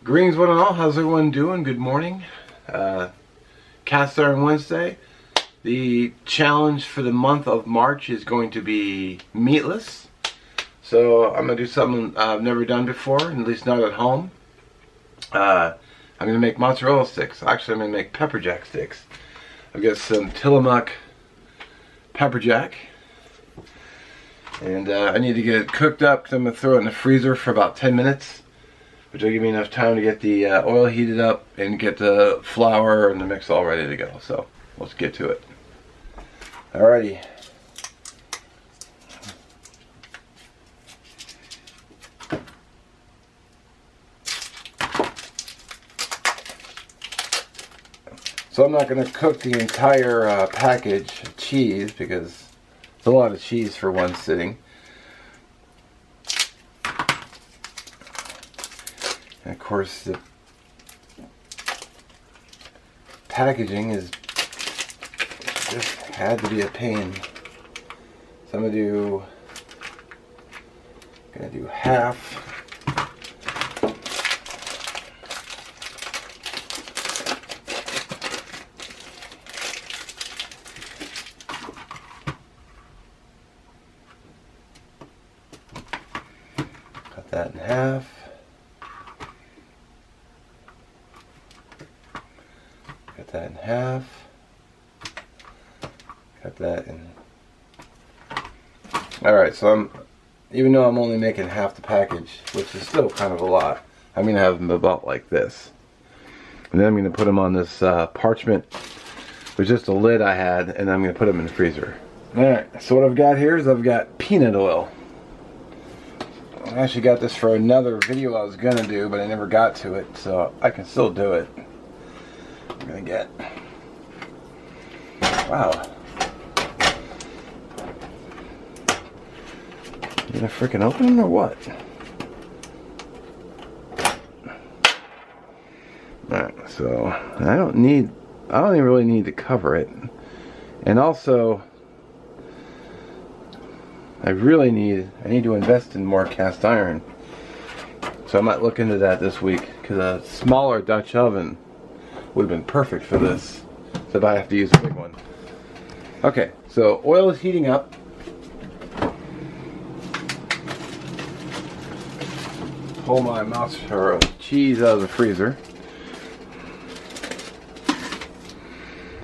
Greetings one and all, how's everyone doing? Good morning. Cast Iron Wednesday. The challenge for the month of March is going to be meatless. So I'm going to do something I've never done before, at least not at home. I'm going to make mozzarella sticks. Actually, I'm going to make pepperjack sticks. I've got some Tillamook pepperjack. And I need to get it cooked up because I'm going to throw it in the freezer for about 10 minutes. Which will give me enough time to get the oil heated up and get the flour and the mix all ready to go. So let's get to it. Alrighty. So I'm not going to cook the entire package of cheese because it's a lot of cheese for one sitting. And of course, the packaging is just had to be a pain. So I'm gonna do half. Cut that in half. Cut that in half. Cut that in. Alright, so even though I'm only making half the package, which is still kind of a lot, I'm going to have them about like this. And then I'm going to put them on this parchment with just a lid I had, and I'm going to put them in the freezer. Alright, so what I've got here is I've got peanut oil. I actually got this for another video I was going to do, but I never got to it, so I can still do it. I'm gonna get, wow, you gonna freaking open them or what? Alright, so I don't even really need to cover it. And also I need to invest in more cast iron, so I might look into that this week, because a smaller Dutch oven would have been perfect for this, so I have to use a big one. Okay, so oil is heating up. Pull my mozzarella cheese out of the freezer.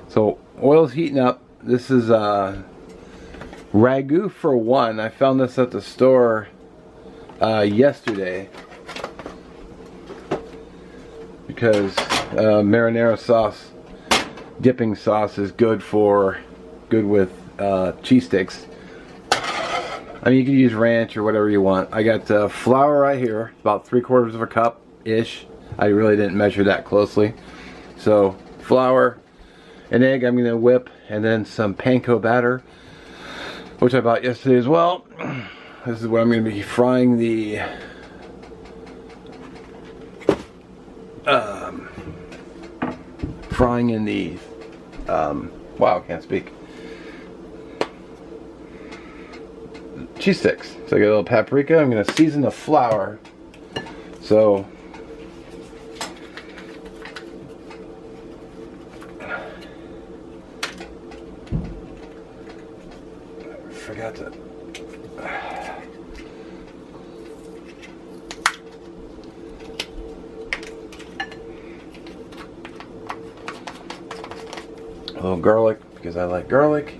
So oil is heating up. This is ragu for one. I found this at the store yesterday because marinara sauce, dipping sauce, is good with cheese sticks. I mean, you can use ranch or whatever you want. I got flour right here, about 3/4 of a cup ish. I really didn't measure that closely. So flour, an egg I'm gonna whip, and then some panko batter, which I bought yesterday as well. This is what I'm gonna be frying the in the wow, I can't speak, cheese sticks. So I got a little paprika. I'm going to season the flour. So I forgot to a little garlic, because I like garlic.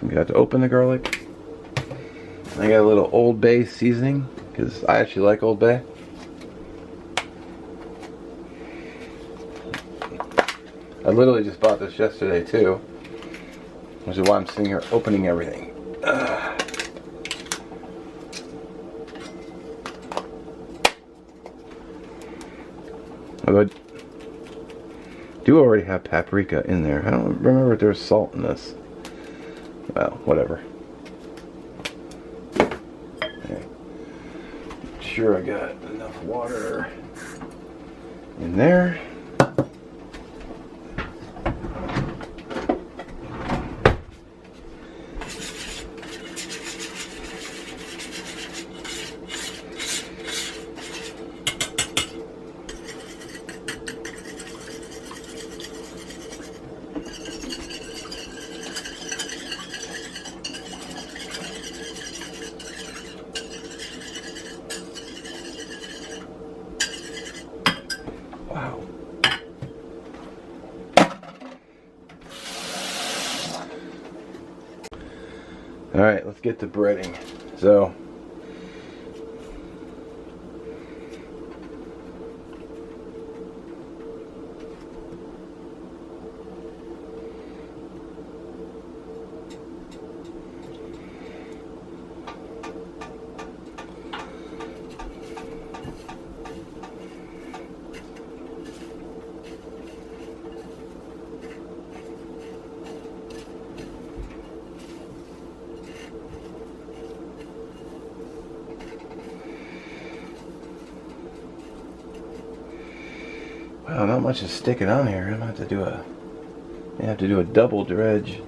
I'm gonna have to open the garlic. I got a little Old Bay seasoning, because I actually like Old Bay. I literally just bought this yesterday too, which is why I'm sitting here opening everything. I do already have paprika in there. I don't remember if there's salt in this. Well, whatever. Okay. Sure, I got enough water in there. Alright, let's get to breading. So, wow, not much is sticking on here. I'm gonna have to do a double dredge.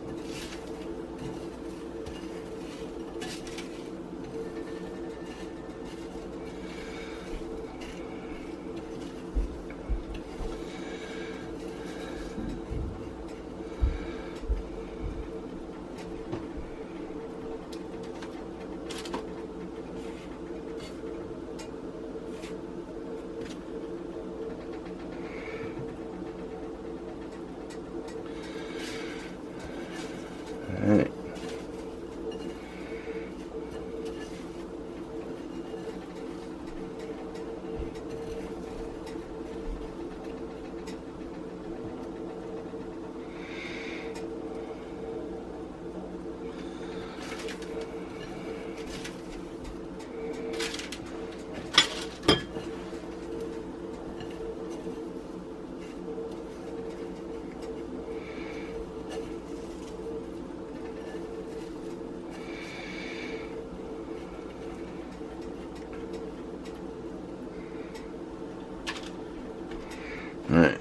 Alright.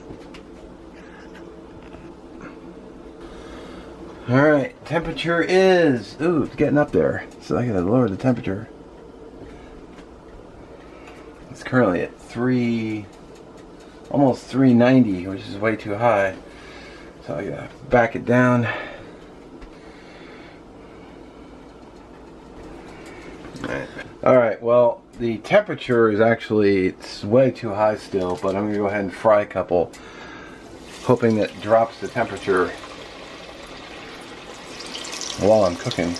Alright, temperature is, ooh, it's getting up there, so I gotta lower the temperature. It's currently at almost 390, which is way too high. So I gotta back it down. Alright, well, the temperature is actually, it's way too high still, but I'm gonna go ahead and fry a couple, hoping that drops the temperature while I'm cooking.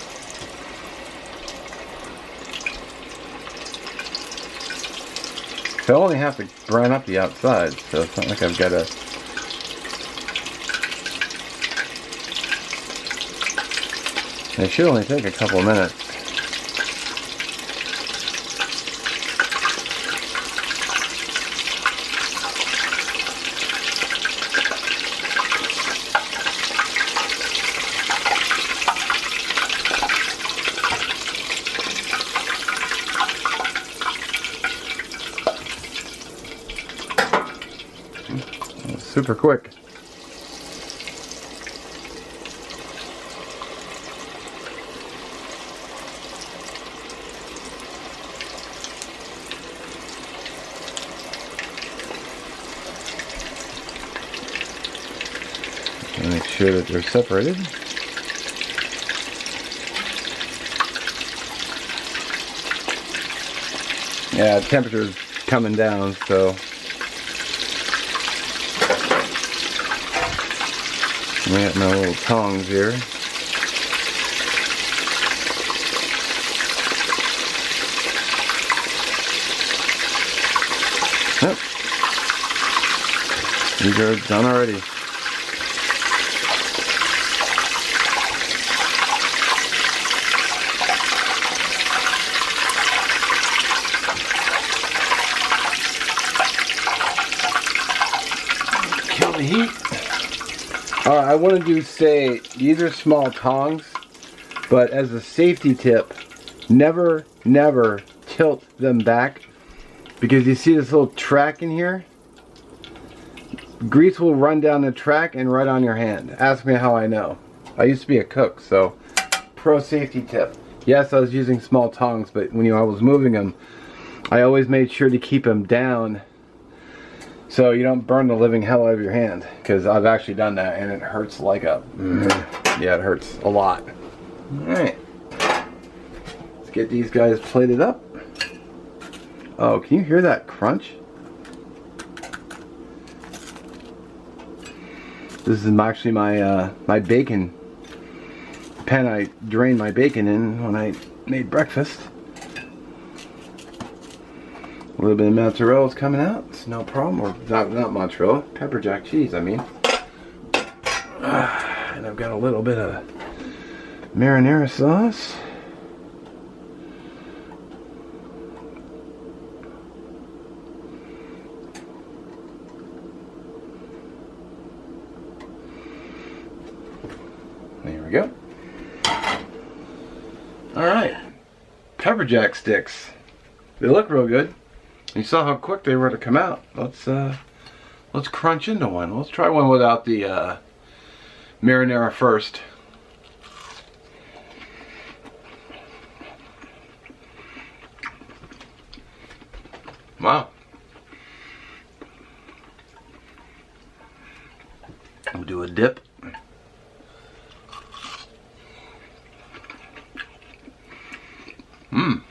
So I only have to brown up the outside, so it's not like I've got to. It should only take a couple of minutes. Super quick. Make sure that they're separated. Yeah, the temperature is coming down, so I got my little tongs here. Yep. These are done already. Kill the heat. I wanted to say these are small tongs, but as a safety tip, never tilt them back, because you see this little track in here? Grease will run down the track and right on your hand. Ask me how I know. I used to be a cook, so pro safety tip. Yes, I was using small tongs, but when I was moving them, I always made sure to keep them down so you don't burn the living hell out of your hand, because I've actually done that and it hurts like a, yeah, it hurts a lot. Alright, let's get these guys plated up. Oh, can you hear that crunch? This is actually my my bacon pan I drained my bacon in when I made breakfast. A little bit of mozzarella is coming out. It's no problem. Or not mozzarella, Pepperjack cheese, I mean. And I've got a little bit of marinara sauce. There we go. Alright. Pepperjack sticks. They look real good. You saw how quick they were to come out. Let's crunch into one. Let's try one without the marinara first. Wow. We'll do a dip. Mmm.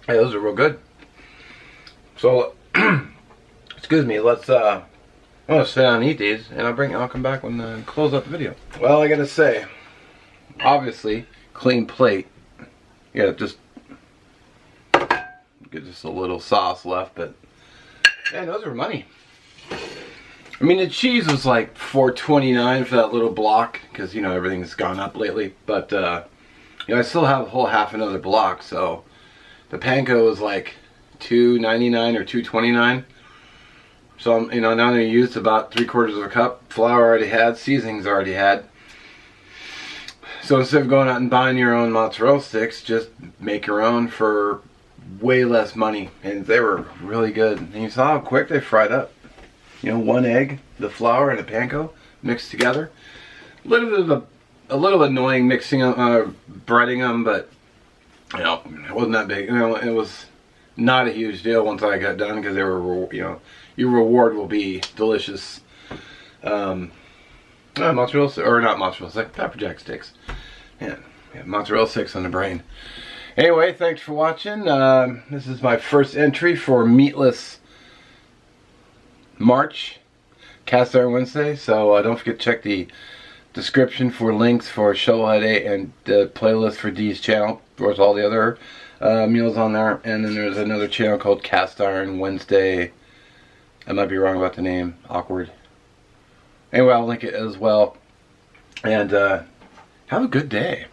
Hey, those are real good. So, excuse me. Let's I'm gonna sit down and eat these, and I'll come back when close out the video. Well, I gotta say, obviously, clean plate. Yeah, just get just a little sauce left, but man, those are money. I mean, the cheese was like $4.29 for that little block, because you know everything's gone up lately. But you know, I still have a whole half another block, so. The panko was like $2.99 or $2.29. So I'm, you know, now I'm gonna use about 3/4 of a cup. Flour already had, seasonings already had. So instead of going out and buying your own mozzarella sticks, just make your own for way less money. And they were really good. And you saw how quick they fried up. You know, 1 egg, the flour, and the panko mixed together. A little bit annoying mixing them, breading them, but. You know, it wasn't that big. You know, it was not a huge deal once I got done because they were, you know, your reward will be delicious. Mozzarella, or not mozzarella, it's like Pepperjack sticks. Yeah, mozzarella sticks on the brain. Anyway, thanks for watching. This is my first entry for Meatless March, Cast Iron Wednesday. So don't forget to check the description for links for Shovelhead 8 and the playlist for Dee's channel. There's all the other meals on there, and then there's another channel called Cast Iron Wednesday. I might be wrong about the name. Awkward. Anyway, I'll link it as well. And have a good day.